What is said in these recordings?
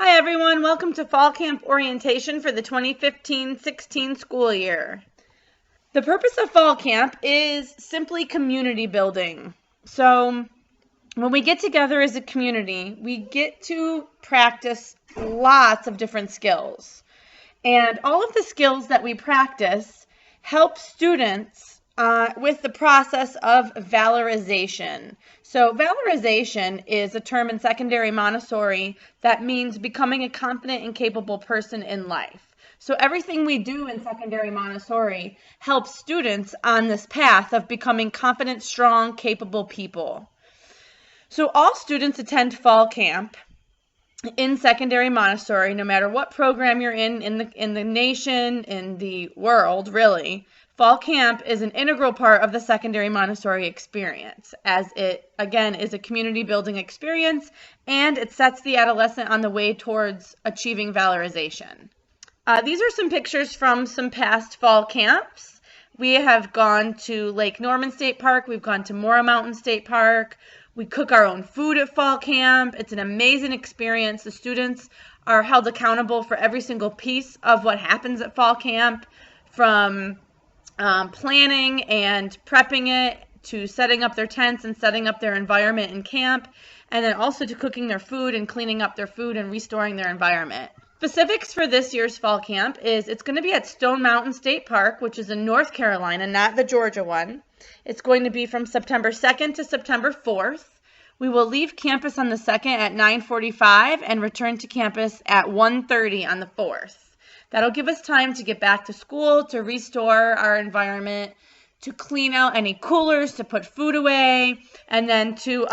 Hi everyone, welcome to Fall Camp Orientation for the 2015-16 school year. The purpose of Fall Camp is simply community building. So when we get together as a community, we get to practice lots of different skills. And all of the skills that we practice help students with the process of valorization. So valorization is a term in secondary Montessori that means becoming a confident and capable person in life. So everything we do in secondary Montessori helps students on this path of becoming confident, strong, capable people. So all students attend fall camp in secondary Montessori, no matter what program you're in the nation, in the world, really. Fall camp is an integral part of the secondary Montessori experience, as it, again, is a community building experience, and it sets the adolescent on the way towards achieving valorization. These are some pictures from some past fall camps. We have gone to Lake Norman State Park. We've gone to Mora Mountain State Park. We cook our own food at fall camp. It's an amazing experience. The students are held accountable for every single piece of what happens at fall camp, from planning and prepping it, to setting up their tents and setting up their environment in camp, and then also to cooking their food and cleaning up their food and restoring their environment. Specifics for this year's fall camp is it's going to be at Stone Mountain State Park, which is in North Carolina, not the Georgia one. It's going to be from September 2nd to September 4th. We will leave campus on the 2nd at 9:45 and return to campus at 1:30 on the 4th. That'll give us time to get back to school, to restore our environment, to clean out any coolers, to put food away, and then to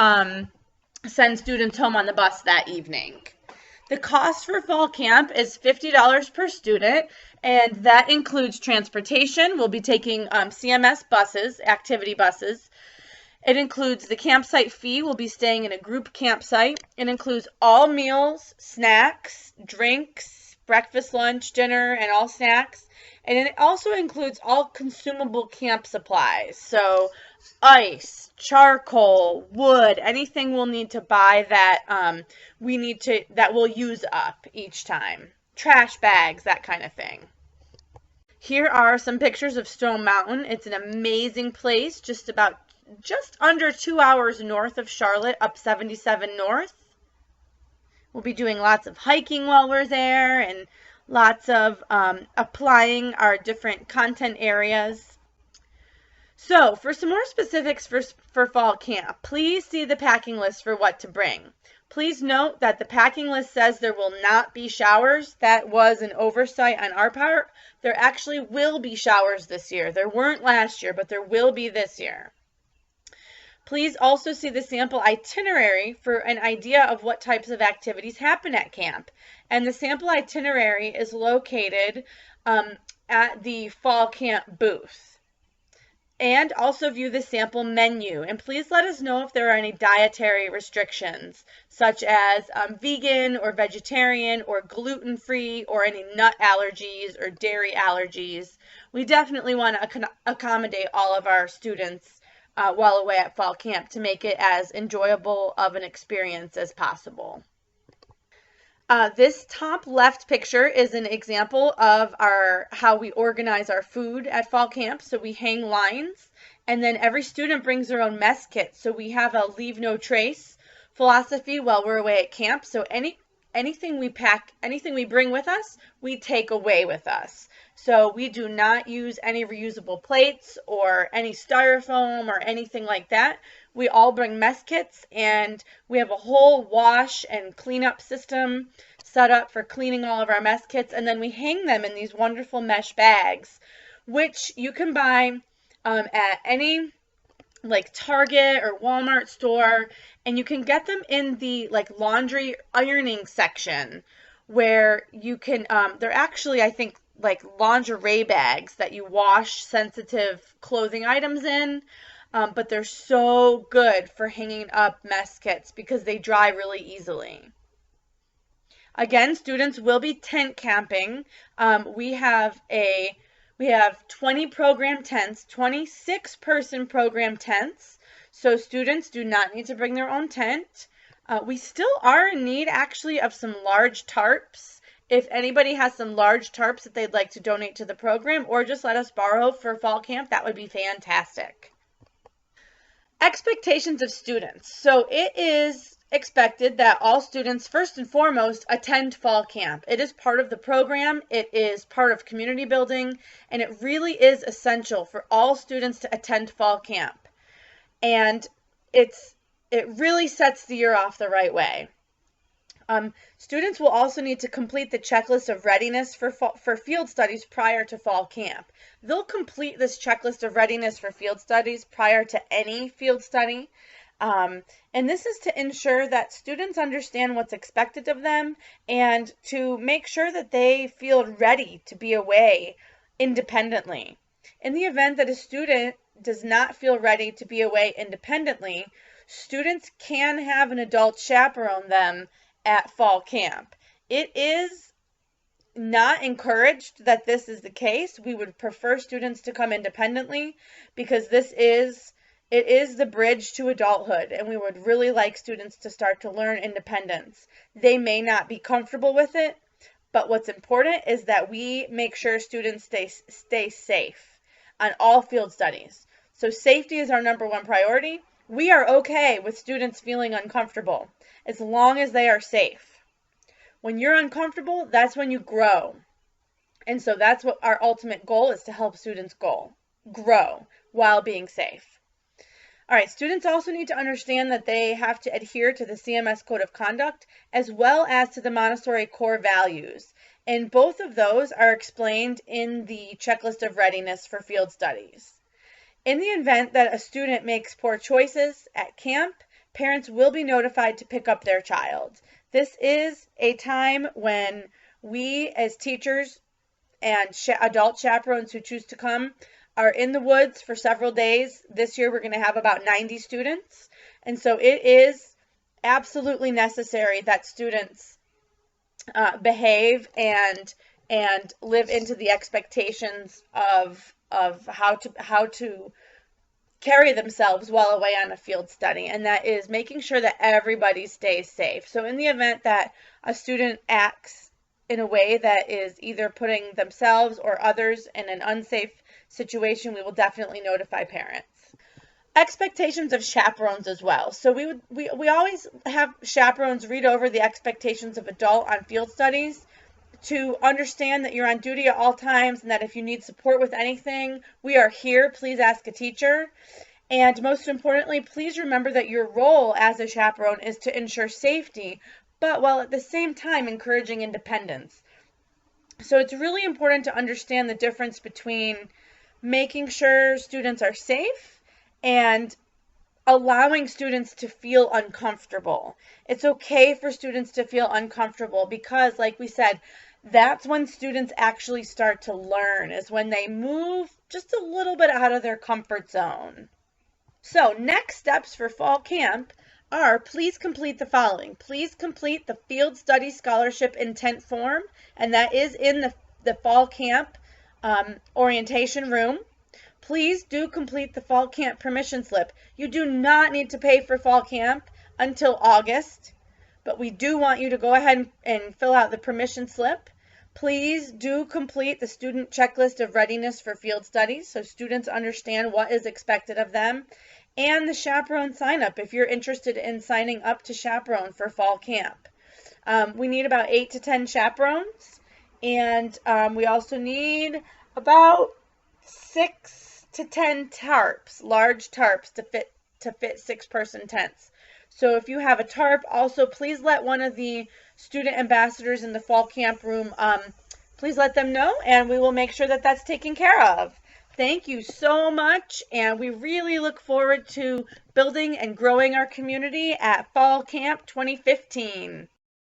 send students home on the bus that evening. The cost for fall camp is $50 per student, and that includes transportation. We'll be taking CMS buses, activity buses. It includes the campsite fee. We'll be staying in a group campsite. It includes all meals, snacks, drinks, breakfast, lunch, dinner, and all snacks. And it also includes all consumable camp supplies. So ice, charcoal, wood, anything we'll need to buy that that we'll use up each time. Trash bags, that kind of thing. Here are some pictures of Stone Mountain. It's an amazing place, just under 2 hours north of Charlotte, up 77 North. We'll be doing lots of hiking while we're there, and lots of applying our different content areas. So for some more specifics for fall camp, please see the packing list for what to bring. Please note that the packing list says there will not be showers. That was an oversight on our part. There actually will be showers this year. There weren't last year, but there will be this year. Please also see the sample itinerary for an idea of what types of activities happen at camp. And the sample itinerary is located at the fall camp booth. And also view the sample menu. And please let us know if there are any dietary restrictions, such as vegan or vegetarian or gluten-free, or any nut allergies or dairy allergies. We definitely want to accommodate all of our students while away at fall camp to make it as enjoyable of an experience as possible. This top left picture is an example of how we organize our food at fall camp. So we hang lines, and then every student brings their own mess kit. So we have a leave no trace philosophy while we're away at camp. So anything we pack, anything we bring with us, we take away with us. So we do not use any reusable plates or any styrofoam or anything like that. We all bring mess kits, and we have a whole wash and cleanup system set up for cleaning all of our mess kits. And then we hang them in these wonderful mesh bags, which you can buy at any Target or Walmart store, and you can get them in the laundry ironing section, where you can they're actually, I think, lingerie bags that you wash sensitive clothing items in, but they're so good for hanging up mess kits because they dry really easily. Again, students will be tent camping. We have 20 program tents, 26-person program tents, so students do not need to bring their own tent. We still are in need actually of some large tarps. If anybody has some large tarps that they'd like to donate to the program or just let us borrow for fall camp, that would be fantastic. Expectations of students. So it is expected that all students, first and foremost, attend fall camp. It is part of the program, it is part of community building, and it really is essential for all students to attend fall camp. And it really sets the year off the right way. Students will also need to complete the checklist of readiness for field studies prior to fall camp. They'll complete this checklist of readiness for field studies prior to any field study. And this is to ensure that students understand what's expected of them and to make sure that they feel ready to be away independently. In the event that a student does not feel ready to be away independently, students can have an adult chaperone them at fall camp. It is not encouraged that this is the case. We would prefer students to come independently because it is the bridge to adulthood, and we would really like students to start to learn independence. They may not be comfortable with it, but what's important is that we make sure students stay safe on all field studies. So safety is our number one priority. We are okay with students feeling uncomfortable as long as they are safe. When you're uncomfortable, that's when you grow. And so that's what our ultimate goal is, to help students grow while being safe. All right, students also need to understand that they have to adhere to the CMS Code of Conduct as well as to the Montessori core values. And both of those are explained in the checklist of readiness for field studies. In the event that a student makes poor choices at camp, parents will be notified to pick up their child. This is a time when we as teachers and adult chaperones who choose to come are in the woods for several days. This year we're going to have about 90 students, and so it is absolutely necessary that students behave and live into the expectations of how to carry themselves while away on a field study, and that is making sure that everybody stays safe. So in the event that a student acts in a way that is either putting themselves or others in an unsafe situation, we will definitely notify parents. Expectations of chaperones as well. So we always have chaperones read over the expectations of adult on field studies to understand that you're on duty at all times and that if you need support with anything, we are here. Please ask a teacher. And most importantly, please remember that your role as a chaperone is to ensure safety, but while at the same time encouraging independence. So it's really important to understand the difference between making sure students are safe and allowing students to feel uncomfortable. It's okay for students to feel uncomfortable because, like we said, that's when students actually start to learn, is when they move just a little bit out of their comfort zone. So next steps for fall camp are, please complete the following. Please complete the Field Study Scholarship Intent Form, and that is in the fall camp orientation room. Please do complete the fall camp permission slip. You do not need to pay for fall camp until August, but we do want you to go ahead and fill out the permission slip. Please do complete the student checklist of readiness for field studies so students understand what is expected of them, and the chaperone sign up if you're interested in signing up to chaperone for fall camp. We need about 8 to 10 chaperones, and we also need about 6 to 10 tarps, large tarps to fit 6-person tents. So if you have a tarp, also please let one of the student ambassadors in the fall camp room, please let them know, and we will make sure that that's taken care of. Thank you so much, and we really look forward to building and growing our community at Fall Camp 2015.